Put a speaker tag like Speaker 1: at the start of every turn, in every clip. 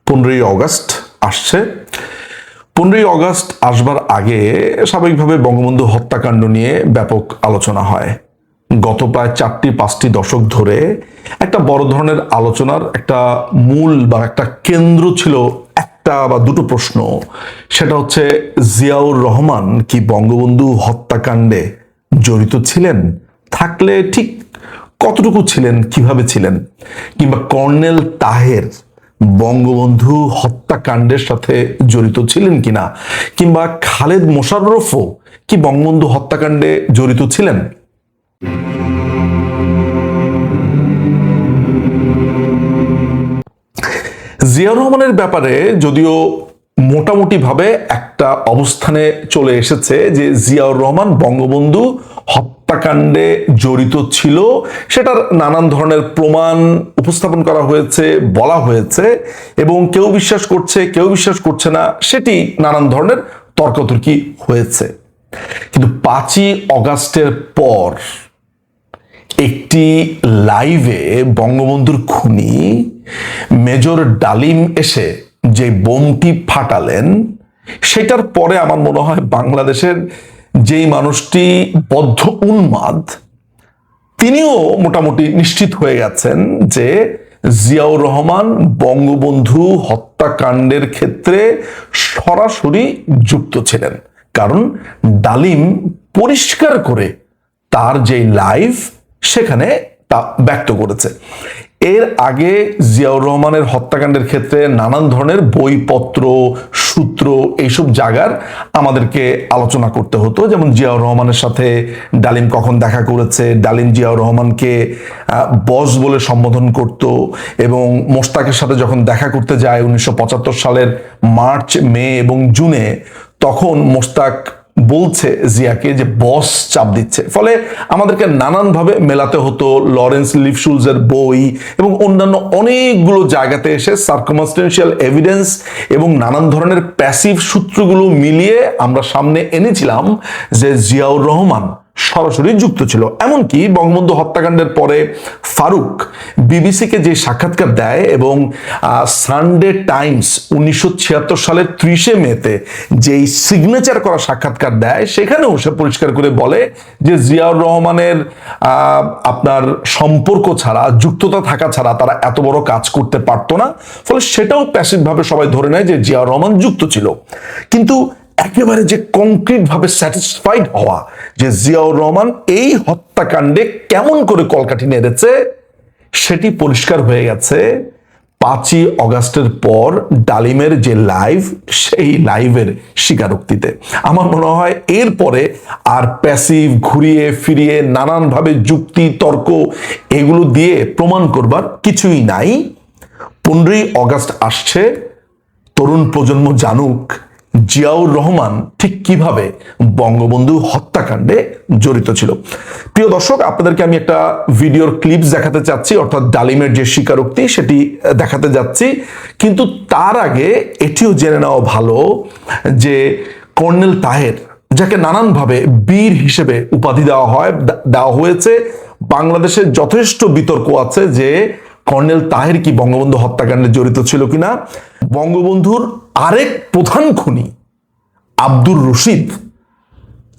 Speaker 1: 15ই August আসছে। 15ই August আসবার আগে স্বাভাবিকভাবে বঙ্গবন্ধু হত্যাকাণ্ড নিয়ে ব্যাপক আলোচনা হয়। গত প্রায় 4-5টি দশক ধরে একটা বড় ধরনের আলোচনার একটা মূল বা একটা কেন্দ্র ছিল একটা বা দুটো প্রশ্ন। সেটা হচ্ছে, জিয়াউর রহমান কি বঙ্গবন্ধু হত্যাকাণ্ডে জড়িত ছিলেন? থাকলে ঠিক কতটুকু ছিলেন, কিভাবে ছিলেন? কিংবা কর্নেল তাহের বঙ্গবন্ধু হত্যাকাণ্ডের সাথে জড়িত ছিলেন কিনা? কিংবা খালেদ মোশাররফও কি বঙ্গবন্ধু হত্যাকাণ্ডে জড়িত ছিলেন? জিয়াউর রহমানের ব্যাপারে যদিও মোটামুটি ভাবে একটা অবস্থানে চলে এসেছে যে জিয়াউর রহমান বঙ্গবন্ধু হত্যাকাণ্ডে জড়িত ছিল, সেটার নানান ধরনের প্রমাণ উপস্থাপন করা হয়েছে, বলা হয়েছে, এবং কেউ বিশ্বাস করছে কেউ বিশ্বাস করছে না, সেটি নানান ধরনের তর্কাতর্কি হয়েছে। কিন্তু 5ই অগাস্টের পর একটি লাইভে বঙ্গবন্ধুর খুনি মেজর ডালিম এসে যে বোমটি ফাটালেন, সেটার পরে আমার মনে হয় বাংলাদেশের যেই মানুষটি বদ্ধ উন্মাদ, তিনিও মোটামুটি নিশ্চিত হয়ে গেছেন যে জিয়াউর রহমান বঙ্গবন্ধু হত্যাকাণ্ডের ক্ষেত্রে সরাসরি যুক্ত ছিলেন। কারণ ডালিম পরিষ্কার করে তার যে লাইভ সেখানে তা ব্যক্ত করেছে। এর আগে জিয়াউর রহমানের হত্যাকাণ্ডের ক্ষেত্রে নানান ধরনের বইপত্র, সূত্র, এইসব জায়গার আমাদেরকে আলোচনা করতে হতো। যেমন জিয়াউর রহমানের সাথে ডালিম কখন দেখা করেছে, ডালিম জিয়াউর রহমানকে বস বলে সম্বোধন করত, এবং মোশতাকের সাথে যখন দেখা করতে যায় 1975 সালের মার্চ, মে এবং জুনে, তখন মোশতাক বলছে জিয়াকে যে বস চাপ দিচ্ছে। ফলে আমাদেরকে নানানভাবে মেলাতে হতো লরেন্স লিফশুলজের বই এবং অন্যান্য অনেকগুলো জায়গাতে এসে সার্কামস্টেন্সিয়াল এভিডেন্স এবং নানান ধরনের প্যাসিভ সূত্রগুলো মিলিয়ে আমরা সামনে এনেছিলাম যে জিয়াউর রহমান সরাসরি যুক্ত ছিল। এমনকি বঙ্গবন্ধু হত্যাকাণ্ডের পরে ফারুক বিবিসিকে যে সাক্ষাৎকার দেয় এবং সানডে টাইমস 1976 সালের 30শে মেতে যেই সিগনেচার করা সাক্ষাৎকার দেয়, সেখানেও সে পরিষ্কার করে বলে যে জিয়াউর রহমানের আপনার সম্পর্ক ছাড়া, যুক্ততা থাকা ছাড়া তারা এত বড় কাজ করতে পারতো না। ফলে সেটাও প্যাসিভভাবে সবাই ধরে নেয় যে জিয়াউর রহমান যুক্ত ছিল। কিন্তু একেবারে যে কংক্রিট ভাবে স্যাটিসফাইড হওয়া যে জিয়াউর রহমান এই হত্যাকাণ্ডে কেমন করে কলকাঠি নেড়েছে, সেটি পরিষ্কার হয়ে গেছে 5ই অগাস্টের পর ডালিমের যে লাইভ, সেই লাইভের স্বীকারোক্তিতে। আমার মনে হয় এরপরে আর প্যাসিভ ঘুরিয়ে ফিরিয়ে নানানভাবে যুক্তি তর্ক এগুলো দিয়ে প্রমাণ করবার কিছুই নাই। 15ই অগাস্ট আসছে, তরুণ প্রজন্ম জানুক জিয়াউর রহমান ঠিক কিভাবে বঙ্গবন্ধু হত্যাকাণ্ডে জড়িত ছিল। প্রিয় দর্শক, আপনাদেরকে আমি একটা ভিডিওর ক্লিপস দেখাতে চাচ্ছি, অর্থাৎ ডালিমের যে স্বীকারোক্তি সেটি দেখাতে যাচ্ছি। কিন্তু তার আগে এটিও জেনে নেওয়া ভালো যে কর্নেল তাহের, যাকে নানানভাবে বীর হিসেবে উপাধি দেওয়া হয়েছে, বাংলাদেশে যথেষ্ট বিতর্ক আছে যে কর্নেল তাহের কি বঙ্গবন্ধু হত্যাকাণ্ডে জড়িত ছিল কিনা। বঙ্গবন্ধুর আরেক প্রধান খুনি আব্দুর রশিদ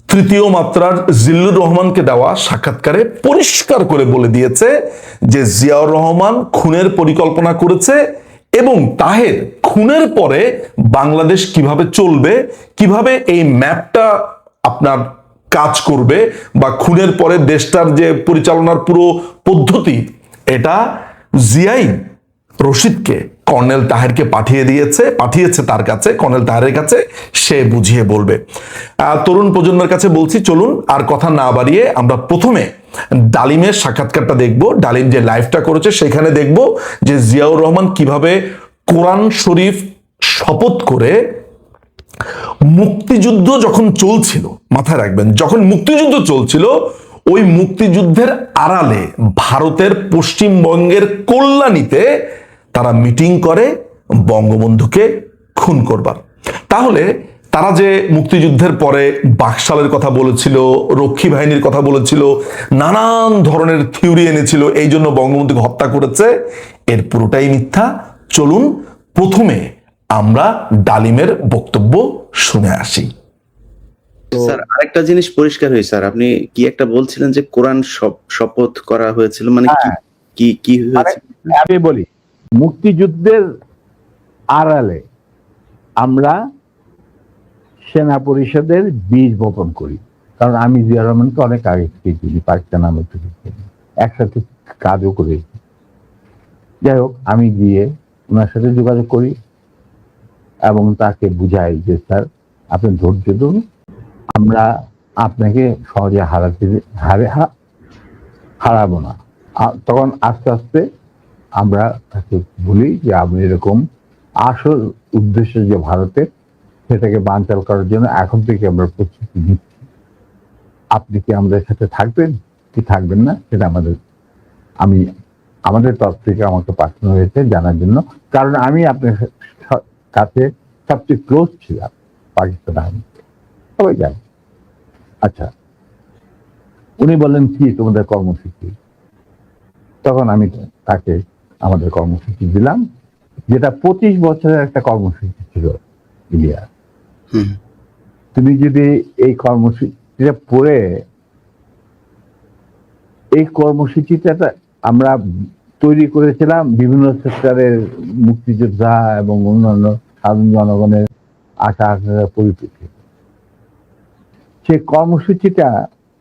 Speaker 1: তৃতীয় মাত্রার জিল্লুর রহমানকে দেওয়া সাক্ষাৎকারে পরিষ্কার করে বলে দিয়েছে যে জিয়াউর রহমান খুনের পরিকল্পনা করেছে, এবং তাহের খুনের পরে বাংলাদেশ কিভাবে চলবে, কিভাবে এই ম্যাপটা আপনার কাজ করবে, বা খুনের পরে দেশটার যে পরিচালনার পুরো পদ্ধতি, এটা জিয়াই রশিদকে, কর্নেল তাহেরকে পাঠিয়েছে তার কাছে, কর্নেল তাহেরের কাছে, সে বুঝিয়ে বলবে। তরুণ প্রজন্মের কাছে বলছি, চলুন আর কথা না বাড়িয়ে আমরা প্রথমে ডালিমের সাক্ষাৎকারটা দেখব। ডালিম যে লাইভটা করেছে সেখানে দেখব যে জিয়াউর রহমান কিভাবে কোরআন শরীফ শপথ করে মুক্তিযুদ্ধ যখন চলছিল, মাথায় রাখবেন, যখন মুক্তিযুদ্ধ চলছিল, ওই মুক্তিযুদ্ধের আড়ালে ভারতের পশ্চিমবঙ্গের কল্যাণীতে তারা মিটিং করে বঙ্গবন্ধুকে খুন করবার। তাহলে তারা যে মুক্তিযুদ্ধের পরে বাকশালের কথা বলেছিল, রক্ষী বাহিনীর কথা বলেছিল, নানান ধরনের থিওরি এনেছিল, এই জন্য বঙ্গবন্ধুকে হত্যা করেছে, এর পুরোটাই মিথ্যা। চলুন প্রথমে আমরা ডালিমের বক্তব্য শুনে আসি।
Speaker 2: স্যার, আরেকটা জিনিস পরিষ্কার হয়েছে স্যার, আপনি কি একটা বলছিলেন যে কোরআন শপথ করা হয়েছিল, মানে কি কি হয়েছিল?
Speaker 3: আমি বলি, মুক্তিযুদ্ধের আড়ালে আমরা সেনা পরিষদের বীজ বপন করি, কারণ আমি জিয়া রহমানকে অনেক আগে থেকে চিনি, পাকিস্তান আমল থেকে চিনি, একসাথে কাজও করেছি। যাই হোক, আমি গিয়ে ওনার সাথে যোগাযোগ করি এবং তাকে বুঝাই যে স্যার আপনি ধৈর্য ধরুন, আমরা আপনাকে সহজে হারাবো না। তখন আস্তে আস্তে আমরা তাকে বলি যে আপনি এরকম আসল উদ্দেশ্য যে ভারতের, সেটাকে বানচাল করার জন্য এখন থেকে আমরা প্রস্তুতি নিচ্ছি। আপনি কি আমাদের সাথে থাকবেন কি থাকবেন না সেটা আমাদের তরফ থেকে আমাকে পাঠানো হয়েছে জানার জন্য, কারণ আমি আপনার কাছে সবচেয়ে ক্লোজ ছিলাম পাকিস্তান আর্মি, সবাই জানে। আচ্ছা, উনি বললেন কি তোমাদের কর্মসূচি? তখন আমি তাকে আমাদের কর্মসূচি দিলাম, যেটা 25 বছরের একটা কর্মসূচি ছিল। ইলিয়া, তুমি যদি এই কর্মসূচিটা পড়ে, এই কর্মসূচিটা আমরা তৈরি করেছিলাম বিভিন্ন সেক্টরের মুক্তিযোদ্ধা এবং অন্যান্য সাধারণ জনগণের আশা আকাঙ্ক্ষার পরিপ্রেক্ষিতে। সে কর্মসূচিটা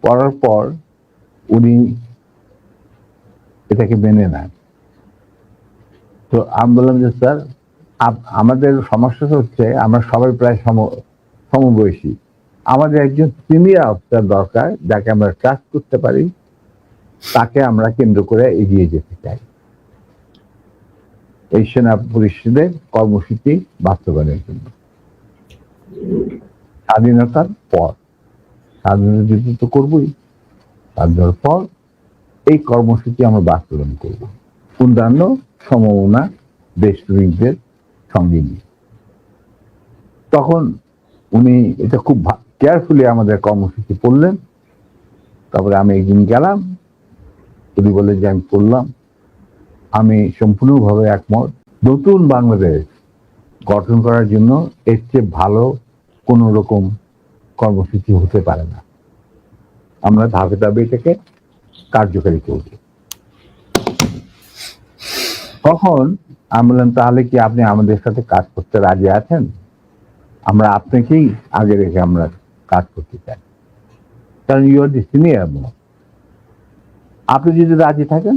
Speaker 3: পড়ার পর উনি এটাকে মেনে নেন। তো আমি বললাম যে স্যার, আমাদের সমস্যাটা হচ্ছে আমরা সবাই প্রায় সমবয়সী, আমাদের একজন সিনিয়র অফিসার দরকার যাকে আমরা ট্রাস্ট করতে পারি, তাকে আমরা কেন্দ্র করে এগিয়ে যেতে চাই এই সেনা পরিষদের কর্মসূচি বাস্তবায়নের জন্য। স্বাধীনতার পর, স্বাধীনতা যুদ্ধ তো করবই, স্বাধীনতার পর এই কর্মসূচি আমরা বাস্তবায়ন করব অন্যান্য সমমনা দেশপ্রেমিকদের সঙ্গে নিয়ে। তখন উনি এটা খুব কেয়ারফুলি আমাদের কর্মসূচি পড়লেন। তারপরে আমি একদিন গেলাম, উনি বললেন যে আমি পড়লাম, আমি সম্পূর্ণভাবে একমত। নতুন বাংলাদেশ গঠন করার জন্য এর চেয়ে ভালো কোন রকম কর্মসূচি হতে পারে না, আমরা ধাপে ধাপে এটাকে কার্যকারী করব। তখন আমি বললাম তাহলে কি আপনি আমাদের সাথে কাজ করতে রাজি আছেন? আমরা আপনাকেই আগে রেখে আমরা কাজ করতে চাই, কারণ ইউ আর দি সিনিয়র। আপনি যদি রাজি থাকেন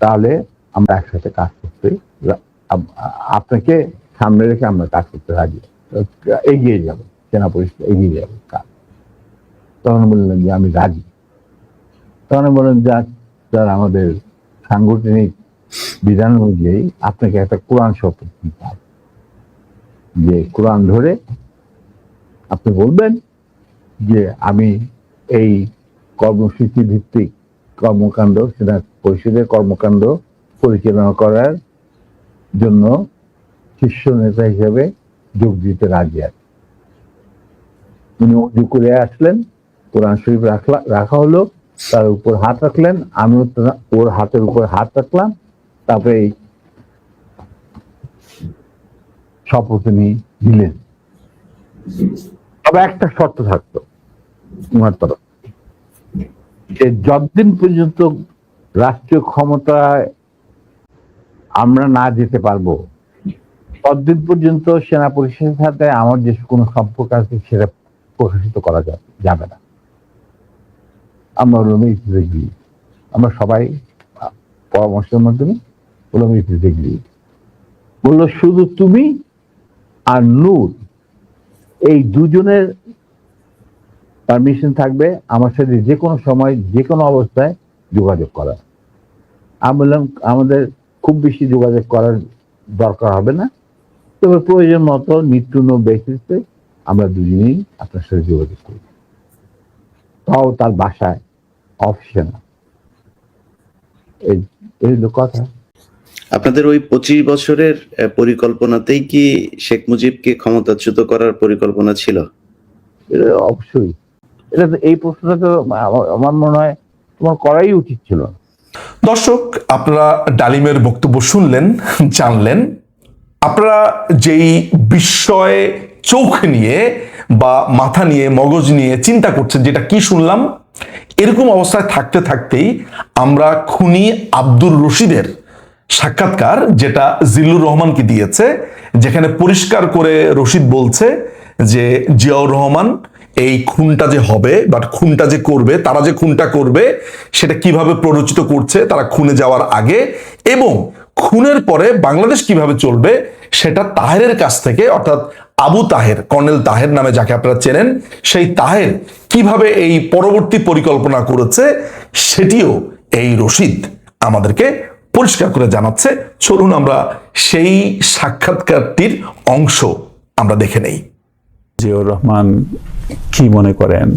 Speaker 3: তাহলে আমরা একসাথে কাজ করতে, আপনাকে সামনে রেখে আমরা কাজ করতে রাজি, এগিয়ে যাব, সেনা পরিষদ এগিয়ে যাবে কাজ। তখন বললেন যে আমি রাজি। তখন বললেন যে স্যার আমাদের সাংগঠনিক বিধান অনুযায়ী আপনাকে একটা কোরআন শপথ নিতে হবে, যে কোরআন ধরে আপনি বলবেন যে আমি এই কর্মসূচি ভিত্তিক কর্মকাণ্ড, সেনা পরিষদের কর্মকাণ্ড পরিচালনা করার জন্য শীর্ষ নেতা হিসেবে যোগ দিতে রাজি আছে। উনি উজু করে আসলেন, কোরআন শরীফ রাখা হলো, তার উপর হাত রাখলেন, আমি ওর হাতের উপর হাত রাখলাম, তারপরে এই শপথ উনি দিলেন। তবে একটা শর্ত থাকতো ওনার তরফ, যে যতদিন পর্যন্ত রাষ্ট্রীয় ক্ষমতায় আমরা না যেতে পারবো ততদিন পর্যন্ত সেনা পরিষদের সাথে আমার যে কোনো সম্পর্ক আছে সেটা প্রকাশিত করা যাবে না। আমরা বললাম আমরা সবাই পরামর্শের মাধ্যমে বললাম বললো শুধু তুমি আর নূর এই দুজনের পারমিশন থাকবে আমার সাথে যে কোনো সময় যে কোনো অবস্থায় যোগাযোগ করা। আমি বললাম আমাদের খুব বেশি যোগাযোগ করার দরকার হবে না, তবে প্রয়োজন মতো নিত্য বেসিসে আমরা দুজনেই আপনার সাথে যোগাযোগ করি, তাও তার বাসায়, অফিসে না। এই হলো কথা।
Speaker 2: আপনাদের ওই 25 বছরের পরিকল্পনাতেই কি শেখ মুজিবকে ক্ষমতাচ্যুত করার পরিকল্পনা ছিল?
Speaker 3: অবশ্যই। এটা তো, এই প্রশ্নটা তো আমার মনে হয় তোমার করাই উচিত ছিল।
Speaker 1: দর্শক, আপনারা ডালিমের বক্তব্য শুনলেন, জানলেন। আপনারা যেই বিস্ময়ে চোখ নিয়ে বা মাথা নিয়ে মগজ নিয়ে চিন্তা করছেন যেটা কি শুনলাম, এরকম অবস্থায় থাকতে থাকতেই আমরা খুনি আব্দুর রশিদের সাক্ষাৎকার, যেটা জিল্লুর রহমানকে দিয়েছে, যেখানে পরিষ্কার করে রশিদ বলছে যে জিয়াউর রহমান এই খুনটা যে হবে বা খুনটা যে করবে, তারা যে খুনটা করবে সেটা কিভাবে প্ররোচিত করছে তারা খুনে যাওয়ার আগে, এবং খুনের পরে বাংলাদেশ কিভাবে চলবে সেটা তাহেরের কাছ থেকে, অর্থাৎ আবু তাহের, কর্নেল তাহের নামে যাকে আপনারা চেনেন, সেই তাহের কিভাবে এই পরবর্তী পরিকল্পনা করেছে সেটিও এই রশিদ আমাদেরকে পরিষ্কার করে জানাচ্ছে। চলুন আমরা সেই সাক্ষাৎকারটির অংশ আমরা দেখে নেই।
Speaker 4: জিয়াউর রহমান কি মনে করেন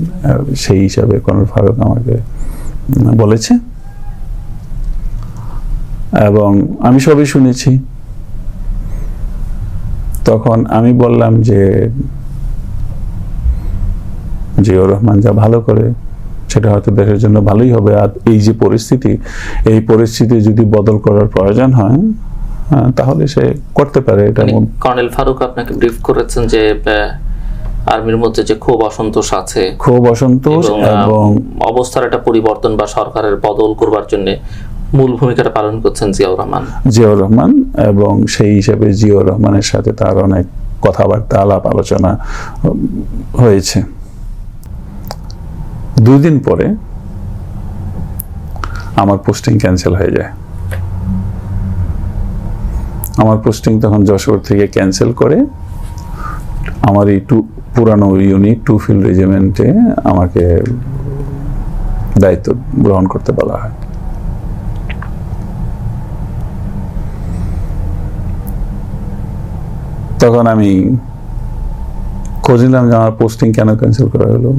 Speaker 4: সেই হিসাবে কর্নেল ফারুক আমাকে বলেছে, এবং আমি সবই শুনেছি। তখন আমি বললাম যে জিয়াউর রহমান যা ভালো করে সেটা হয়তো দেশের জন্য ভালোই হবে, আর এই যে পরিস্থিতি, এই পরিস্থিতি যদি বদল করার প্রয়োজন হয় তাহলে সে করতে পারে। এটা
Speaker 5: কর্নেল ফারুক আপনাকে ব্রিফ করেছেন যে আর্মির মধ্যে যে ক্ষোভ অসন্তোষ আছে,
Speaker 4: ক্ষোভ অসন্তোষ এবং
Speaker 5: অবস্থার একটা পরিবর্তন বা সরকারের বদল করবার জন্য মূল ভূমিকাটা পালন করছেন জিয়াউর রহমান,
Speaker 4: এবং সেই হিসাবে জিয়াউর রহমানের সাথে তার অনেক কথাবার্তা, আলাপ আলোচনা হয়েছে। 2 দিন পরে আমার পোস্টিং ক্যান্সেল হয়ে যায়। আমার পোস্টিং তখন যশোর থেকে ক্যান্সেল করে আমার এই পুরানো ইউনিট 2 ফিল্ড রেজিমেন্টে আমাকে দায়িত্ব গ্রহণ করতে বলা হয়। তখন আমি খোঁজ নিলাম যে আমার পোস্টিং কেন ক্যান্সেল করা হলো।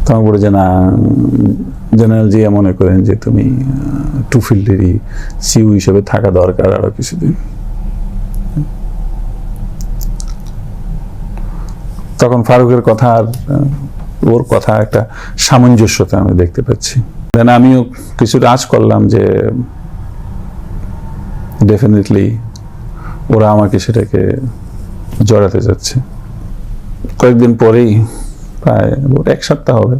Speaker 4: তখন বলে যে না, জেনারেল জিয়া মনে করেন যে তুমি 2 ফিল্ডেরই সিইউ হিসেবে থাকা দরকার আরো কিছুদিন। তখন ফারুকের কথা আর ওর কথা একটা সামঞ্জস্যতা আমি দেখতে পাচ্ছি। দেন আমিও কিছুটা আঁচ করলাম যে ডেফিনেটলি ওরা আমাকে সেটাকে জড়াতে যাচ্ছে। কয়েকদিন পরেই, প্রায় 1 সপ্তাহ হবে,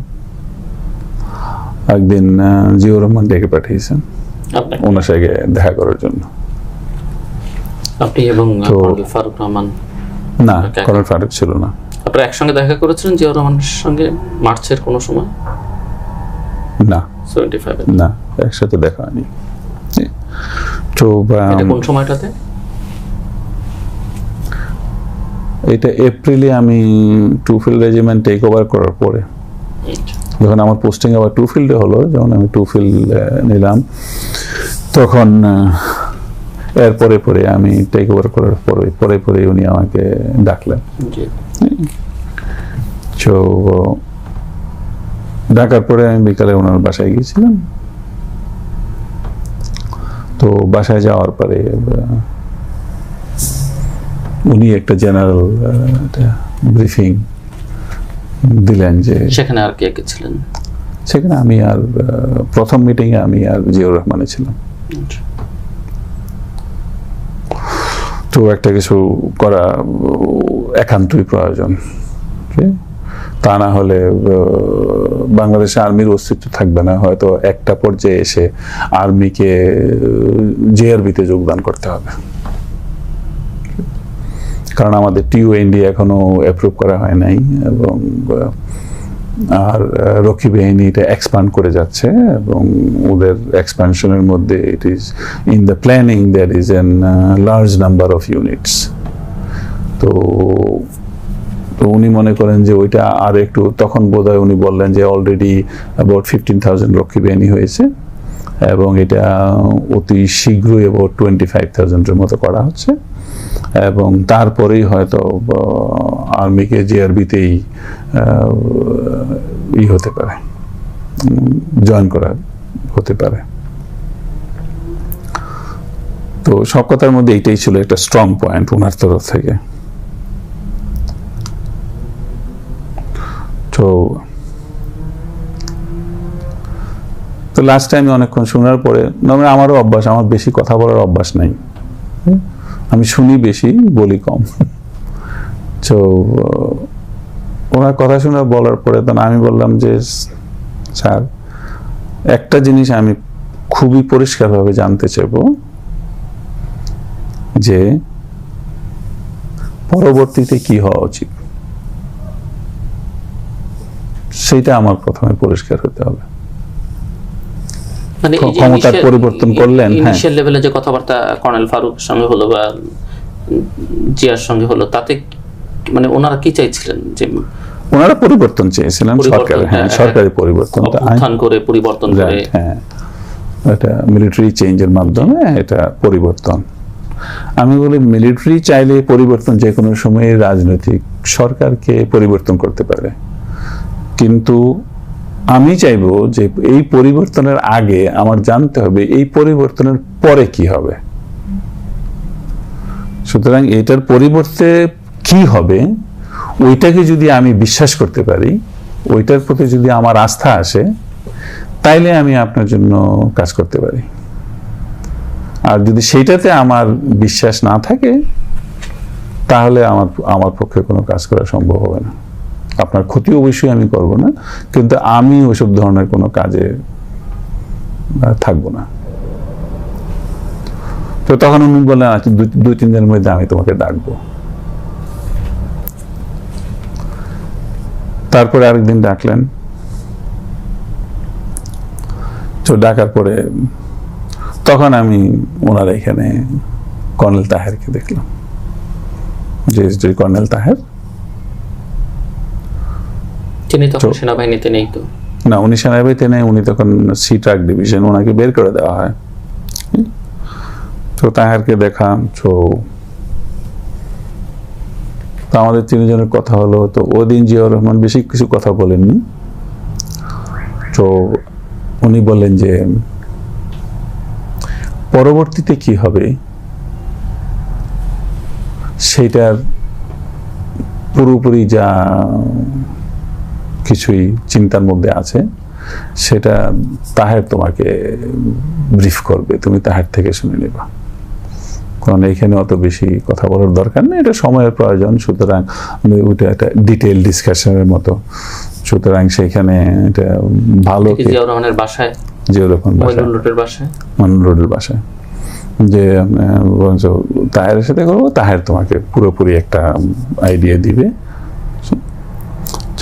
Speaker 4: একদিন জিয়াউর রহমান ডেকে পাঠিয়েছেন ওনার সাথে দেখা করার জন্য।
Speaker 5: আপনি এবং কর্নেল ফারুক রহমান?
Speaker 4: না, কর্নেল ফারুক ছিল না।
Speaker 5: আপনারা একসঙ্গে দেখা করেছিলেন জিয়াউর রহমানের সঙ্গে মার্চের কোনো সময়?
Speaker 4: না,
Speaker 5: 75
Speaker 4: না, একসাথে দেখা হয়নি। তো
Speaker 5: কোন সময়টাতে?
Speaker 4: এটা এপ্রিলে আমি 2 ফিল্ড রেজিমেন্ট টেক ওভার করার পরে, যখন আমার পোস্টিং আবার 2 ফিল্ডে হলো, যখন আমি 2 ফিল্ড নিলাম, তখন এর পরে আমি টেক ওভার করার পরে উনি আমাকে ডাকলেন। তো ডাকার পরে আমি বিকালে ওনার বাসায় গিয়েছিলাম। তো বাসায় যাওয়ার পরে উনি একটা জেনারেল ব্রিফিং দিলেন যে
Speaker 5: সেখানে আর কে কে ছিলেন?
Speaker 4: সেখানে আমি আর প্রথম মিটিংয়ে আমি আর জিয়াউর রহমানে ছিলাম। তো একটা কিছু করা একান্তই প্রয়োজন, তা না হলে বাংলাদেশে আর্মির অস্তিত্ব থাকবে না। হয়তো একটা পর্যায়ে এসে আর্মিকে জেআরবিতে যোগদান করতে হবে, কারণ আমাদের টিওএনডি এখনো অ্যাপ্রুভ করা হয় নাই, এবং আর রক্ষী বাহিনী এটা এক্সপ্যান্ড করে যাচ্ছে, এবং ওদের এক্সপ্যানশনের মধ্যে it is in the planning there is an large number of units. তো উনি মনে করেন যে ওইটা আর একটু, তখন বোধহয় উনি বললেন যে অলরেডি অ্যাবাউট 15,000 রক্ষী বাহিনী হয়েছে, এবং এটা অতি শীঘ্রই অ্যাবাউট 25,000-এর মতো করা হচ্ছে, এবং তারপরেই হয়তো আর্মিকে জিআরবিতেই হতে পারে, জয়েন করা হতে পারে। তো সব কথার মধ্যে এইটাই ছিল একটা স্ট্রং পয়েন্ট ওনার তরফ থেকে। তো তো লাস্ট টাইম অনেকক্ষণ শোনার পরে, আমারও অভ্যাস, আমার বেশি কথা বলার অভ্যাস নাই, আমি শুনি বেশি, বলি কম। তো ওনার কথা শুনে বলার পরে তখন আমি বললাম যে স্যার, একটা জিনিস আমি খুবই পরিষ্কারভাবে জানতে চাইব যে পরবর্তীতে কি হওয়া উচিত, সেইটা আমার প্রথমে পরিষ্কার হতে হবে।
Speaker 5: মানে
Speaker 4: ক্ষমতার পরিবর্তন করলেন,
Speaker 5: ইনিশিয়াল লেভেলে যে কথাবার্তা কর্নেল ফারুকের সঙ্গে হলো বা জিয়ার সঙ্গে হলো, তাতে মানে ওনারা কি চাইছিলেন? যে
Speaker 4: ওনারা পরিবর্তন চেয়েছিলেন, সরকারের, সরকারি পরিবর্তন,
Speaker 5: অভ্যুত্থান করে পরিবর্তন করে,
Speaker 4: এটা মিলিটারি চেঞ্জের মাধ্যমে এটা পরিবর্তন। আমি বলি মিলিটারি চাইলে পরিবর্তন যে কোনো সময় রাজনৈতিক সরকারকে পরিবর্তন করতে পারে, কিন্তু আমি চাইবো যে এই পরিবর্তনের আগে আমার জানতে হবে এই পরিবর্তনের পরে কি হবে। সুতরাং এটার পরিবর্তে কি হবে ওইটাকে যদি আমি বিশ্বাস করতে পারি, ওইটার প্রতি যদি আমার আস্থা আসে, তাইলে আমি আপনার জন্য কাজ করতে পারি। আর যদি সেইটাতে আমার বিশ্বাস না থাকে, তাহলে আমার পক্ষে কোনো কাজ করা সম্ভব হবে না। আপনার ক্ষতি অবশ্যই আমি করব না, কিন্তু আমি ওইসব ধরনের কোনো কাজে থাকবো না। তো তখন উনি বললেন, আচ্ছা 2-3 দিনের মধ্যে আমি তোমাকে ডাকবো। তারপরে আরেকদিন ডাকলেন। তো ডাকার পরে তখন আমি ওনার এখানে কর্নেল তাহেরকে দেখলাম, যে কর্নেল তাহের,
Speaker 5: তিনি তখন সেনাবাহিনীতে নেই। তো
Speaker 4: না, উনি সেনাবাহিনীতে নেই, উনি তখন সি ট্রাক ডিভিশন, ওনাকে বের করে দেওয়া হয়। তো তাহেরকে দেখা, তো আমাদের 3 জনের কথা হলো। তো ওদিন জিয়াউর রহমান বেশি কিছু কথা বলেননি। তো উনি বললেন যে পরবর্তীতে কি হবে সেটার পুরোপুরি যা কিছুই চিন্তার মধ্যে আছে সেটা তাহের তোমাকে ব্রিফ করবে, তুমি তাহের থেকে শুনে নেবা, কারণ এখানে অত বেশি কথা বলার দরকার নেই, এটা সময়ের প্রয়োজন। সুতরাং ওটা একটা ডিটেইল ডিসকাশনের মতো, সুতরাং সেখানে এটা ভালো।
Speaker 5: জিয়াউর রহমানের বাসায়,
Speaker 4: জিয়াউর রহমান মাইনুল রোডের বাসায়, যে তাহেরের সাথে করবো, তাহের তোমাকে পুরোপুরি একটা আইডিয়া দিবে।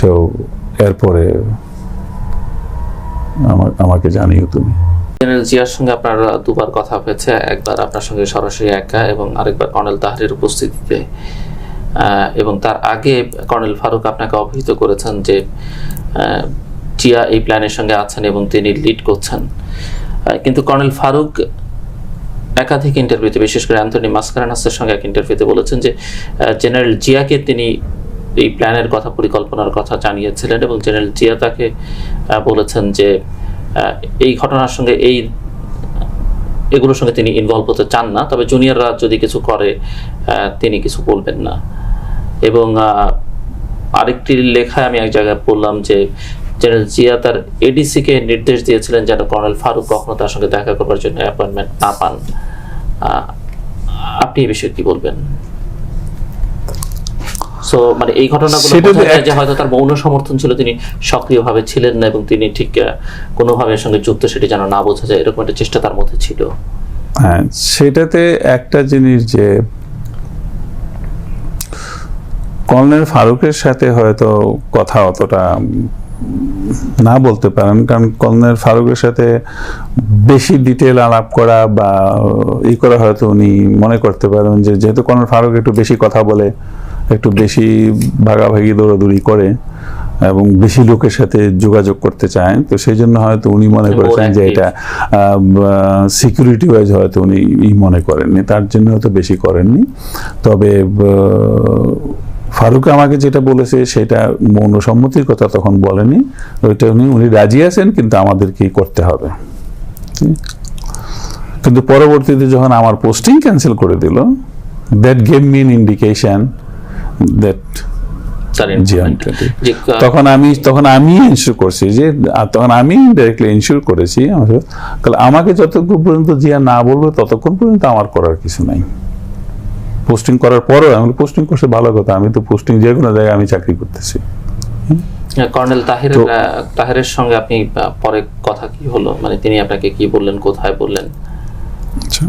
Speaker 4: তো এরপরে আমাকে জানিও তুমি।
Speaker 5: জেনারেল জিয়ার সঙ্গে আপনার 2বার কথা হয়েছে, একবার আপনার সঙ্গে সরাসরি একা এবং আরেকবার কর্নেল তাহেরের উপস্থিতিতে, এবং তার আগে কর্নেল ফারুক আপনাকে অবহিত করেছেন যে জিয়া এই প্ল্যানের সঙ্গে আছেন এবং তিনি লিড করছেন। কিন্তু কর্নেল ফারুক একাধিক ইন্টারভিউতে, বিশেষ করে অ্যান্থনি মাসকারেনাসের সঙ্গে এক ইন্টারভিউতে বলেছেন যে জেনারেল জিয়াকে তিনি এই প্ল্যানের কথা, পরিকল্পনার কথা জানিয়েছিলেন এবং জেনারেল জিয়া তাকে বলেছেন যে এই ঘটনার সঙ্গে এগুলোর সঙ্গে তিনি ইনভলভ হতে চান না, তবে জুনিয়ররা যদি কিছু করে তিনি কিছু বলবেন না। এবং আরেকটি লেখায় আমি এক জায়গায় পড়লাম যে জেনারেল জিয়া তার এডিসিকে নির্দেশ দিয়েছিলেন যেন কর্নেল ফারুক কখনো তার সঙ্গে দেখা করবার জন্য অ্যাপয়েন্টমেন্ট না পান। আপনি এই বিষয়ে কি বলবেন? সো মানে এই ঘটনাগুলো বোঝা যায় যে হয়তো তার মৌন সমর্থন ছিল, তিনি সক্রিয়ভাবে ছিলেন না এবং তিনি ঠিক কোনোভাবে এর সঙ্গে যুক্ত, সেটি যেন না বোঝা যায়, এরকম একটা চেষ্টা তার মধ্যে ছিল।
Speaker 4: হ্যাঁ, সেটাতে একটা জিনিস যে কর্নেল ফারুকের সাথে হয়তো কথা অতটা না বলতে পারেন, কারণ কর্নেল ফারুকের সাথে বেশি ডিটেল আলাপ করা বা ই করা হয়তো উনি মনে করতে পারেন যে যেহেতু কর্নেল ফারুক একটু বেশি কথা বলে, একটু বেশি ভাগাভাগি দৌড়াদৌড়ি করে এবং বেশি লোকের সাথে যোগাযোগ করতে চায়, তো সেই জন্য হয়তো উনি মনে করেছেন যে এটা সিকিউরিটি ওয়াইজ হয়তো উনি মনে করেননি, তার জন্য হয়তো বেশি করেননি। তবে ফারুক আমাকে যেটা বলেছে সেটা মৌন সম্মতির কথা তখন বলেনি, ওইটা উনি রাজি আছেন, কিন্তু আমাদেরকে করতে হবে। কিন্তু পরবর্তীতে যখন আমার পোস্টিং ক্যান্সেল করে দিল, that gave me an indication that Zia তখন আমি ইনশিওর করছি যে, তখন আমি ডাইরেক্টলি ইনশিওর করেছি আমাকে যতক্ষণ পর্যন্ত জিয়া না বলবে ততক্ষণ পর্যন্ত আমার করার কিছু নাই। পোস্টিং করার পরও আমি পোস্টিং করছে ভালো কথা, আমি তো পোস্টিং যে কোনো জায়গায় আমি চাকরি করতেছি।
Speaker 5: কর্নেল তাহেরের সঙ্গে আপনি পরে কথা কি হলো, মানে তিনি আপনাকে কি বললেন, কোথায় বললেন?
Speaker 4: আচ্ছা,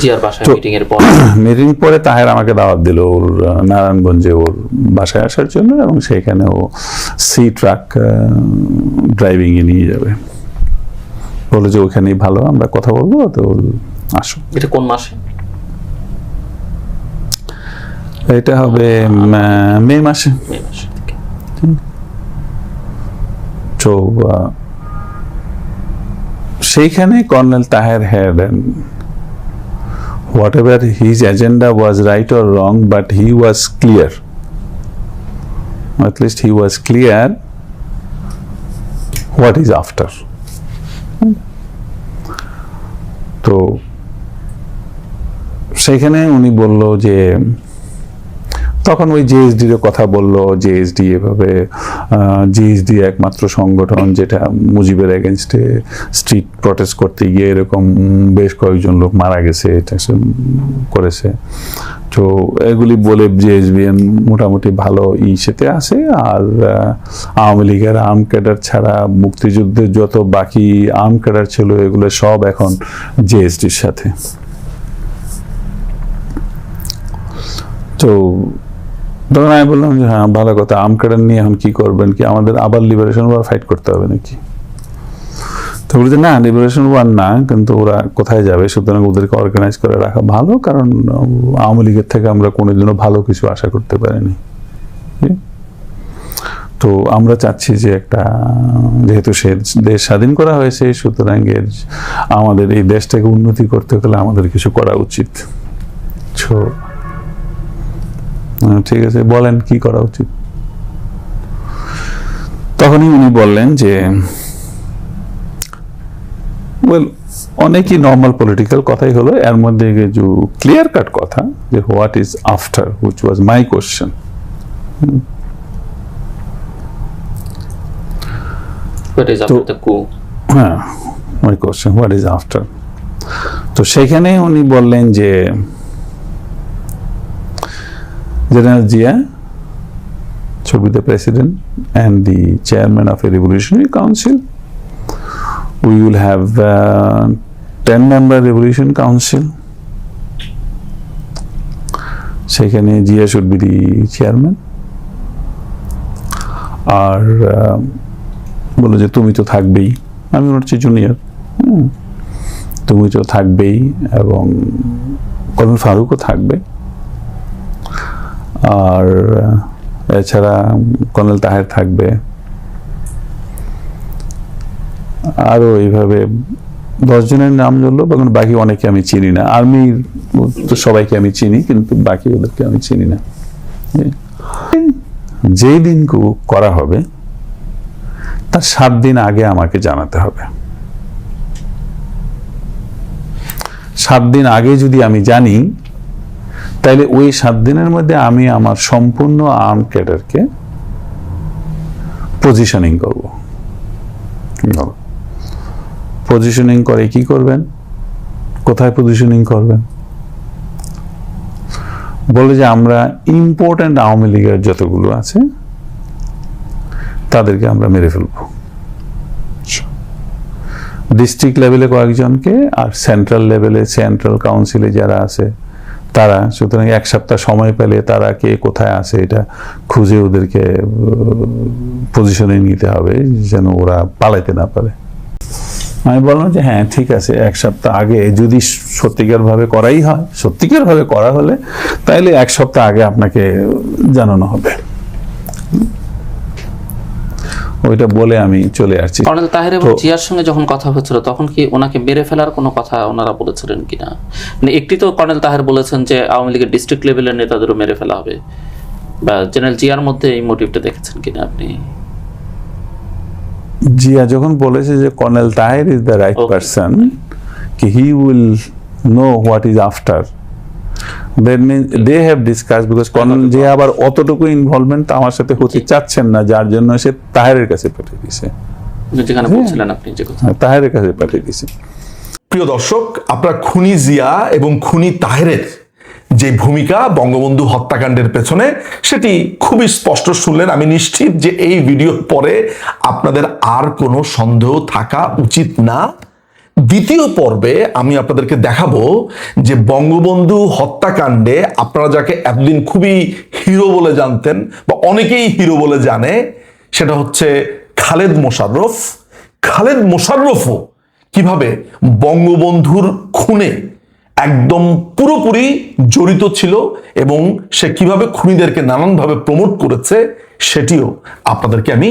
Speaker 5: জিয়ার বাসায় মিটিং এর পর?
Speaker 4: মিটিং পরে তাহের আমাকে দাওয়াত দিল ওর নারায়ণগঞ্জে ওর বাসায় আসার জন্য, এবং সেখানে ও সি ট্রাক ড্রাইভিং এ নিয়ে যাবে, বলে যে ওখানেই ভালো আমরা কথা বলবো, তো আসো।
Speaker 5: এটা কোন মাসে?
Speaker 4: এটা হবে মে মাসে। তো সেইখানে colonel Taher had whatever his agenda was right or wrong, but he was clear, at least he was clear what is after. তো সেখানে উনি বলল যে, তখন ওই জেএসডির কথা বললো, জেএসডি এভাবে জেএসডি একমাত্র সংগঠন যেটা মুজিবের এগেনস্টে স্ট্রিট প্রটেস্ট করতে গিয়ে এরকম বেশ কয়েকজন লোক মারা গেছে, এটা করেছে। তো এগুলি বলে জেএসবি মোটামুটি ভালো ইসেতে আছে। আর আওয়ামী লীগের আর্ম ক্যাডার ছাড়া মুক্তিযুদ্ধের যত বাকি আর্ম ক্যাডার ছিল এগুলো সব এখন জেএসডির সাথে। তো তখন আমি বললাম যে হ্যাঁ ভালো কথা, আর্ম ক্যাডার নিয়ে এখন কি করবেন, কি আমাদের আবার লিবারেশন ওয়ার ফাইট করতে হবে নাকি? তো বলছে না, লিবারেশন ওয়ার না, কিন্তু ওরা কোথায় যাবে, সুতরাং ওদেরকে অর্গানাইজ করে রাখা ভালো, কারণ আওয়ামী লীগের থেকে আমরা কোনোদিনও ভালো কিছু আশা করতে পারিনি। তো আমরা চাচ্ছি যে একটা, যেহেতু সে দেশ স্বাধীন করা হয়েছে, সুতরাং আমাদের এই দেশটাকে উন্নতি করতে গেলে আমাদের কিছু করা উচিত। ঠিক আছে, বলেন কি করা উচিত? তখনই উনি বললেন যে অনেকই নর্মাল পলিটিক্যাল কথাই হলো, এর মধ্যে যে ক্লিয়ার কাট কথা যে what is after, which was my question. হ্যাঁ, my question what is after. তো সেখানে উনি বললেন যে General Zia should be the president and the chairman of a revolutionary council. We will have 10-member revolution council. সেখানে Zia should be the chairman. আর বলো যে তুমি তো থাকবেই, আমি ওর চেয়ে জুনিয়র, তুমি তো থাকবেই, এবং কর্নেল ফারুকও থাকবে। আর এছাড়া কর্নেল তাহের থাকবে, আরো এইভাবে 10 জনের নাম ধরলো, বাকি অনেকে আমি চিনি না। আর্মির তো সবাইকে আমি চিনি, কিন্তু বাকি ওদেরকে আমি চিনি না। যেই দিন করা হবে তার 7 দিন আগে আমাকে জানাতে হবে। 7 দিন আগে যদি আমি জানি, তাইলে ওই 7 দিনের মধ্যে আমি আমার সম্পূর্ণ আর্ম ক্যাডারকে পজিশনিং করব। পজিশনিং করে কি করবেন, কোথায় পজিশনিং করবেন? বলে যে আমরা ইম্পর্টেন্ট আওয়ামী লীগের যতগুলো আছে তাদেরকে আমরা মেরে ফেলবো, ডিস্ট্রিক্ট লেভেলে কয়েকজনকে, আর সেন্ট্রাল লেভেলে সেন্ট্রাল কাউন্সিলে যারা আছে তারা। সুতরাং 1 সপ্তাহ সময় পেলে তারা কে কোথায় আছে এটা খুঁজে ওদেরকে পজিশনে নিতে হবে, যেন ওরা পালাইতে না পারে। আমি বললাম যে হ্যাঁ ঠিক আছে, 1 সপ্তাহ আগে যদি সত্যিকার ভাবে করাই হয়, সত্যিকার ভাবে করা হলে তাইলে 1 সপ্তাহ আগে আপনাকে জানানো হবে। ওইটা বলে আমি চলে আসছি।
Speaker 5: কর্নেল তাহের এবং জিয়ার সঙ্গে যখন কথা হচ্ছিল, তখন কি ওনাকে মেরে ফেলার কোনো কথা ওনারা বলেছিলেন কিনা? মানে একটি তো কর্নেল তাহের বলেছেন যে আওয়ামী লীগের ডিস্ট্রিক্ট লেভেলের নেতাদেরও মেরে ফেলা হবে, বা জেনারেল জিয়ার মধ্যে এই মোটিভটা দেখেছেন কিনা আপনি?
Speaker 4: জিয়া যখন বলেছে যে colonel Taher is the right person, কি he will know what is after, That means they have discussed, because colonel যে আবার অতটুকু ইনভলভমেন্ট আমার সাথে হতে চাচ্ছেন না, যার জন্য সে তাহেরের কাছে পাঠিয়ে দিয়েছে,
Speaker 5: যেখানে বলছিলেন আপনি যে কথা।
Speaker 4: তাহেরের কাছে পাঠিয়ে দিয়েছে।
Speaker 1: প্রিয় দর্শক, আপনারা খুনি জিয়া এবং খুনি তাহেরের যে ভূমিকা বঙ্গবন্ধু হত্যাকাণ্ডের পেছনে, সেটি খুবই স্পষ্ট শুনলেন। আমি নিশ্চিত যে এই ভিডিওর পরে আপনাদের আর কোনো সন্দেহ থাকা উচিত না। দ্বিতীয় পর্বে আমি আপনাদেরকে দেখাবো যে বঙ্গবন্ধু হত্যাকাণ্ডে আপনারা যাকে এতদিন খুবই হিরো বলে জানতেন বা অনেকেই হিরো বলে জানে, সেটা হচ্ছে খালেদ মোশাররফ। খালেদ মোশাররফও কিভাবে বঙ্গবন্ধুর খুনে একদম পুরোপুরি জড়িত ছিল এবং সে কিভাবে খুনিদেরকে নানানভাবে প্রমোট করেছে, সেটিও আপনাদেরকে আমি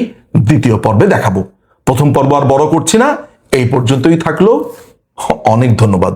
Speaker 1: দ্বিতীয় পর্বে দেখাবো। প্রথম পর্ব আর বড় করছি না, এই পর্যন্তই থাকলো। অনেক ধন্যবাদ।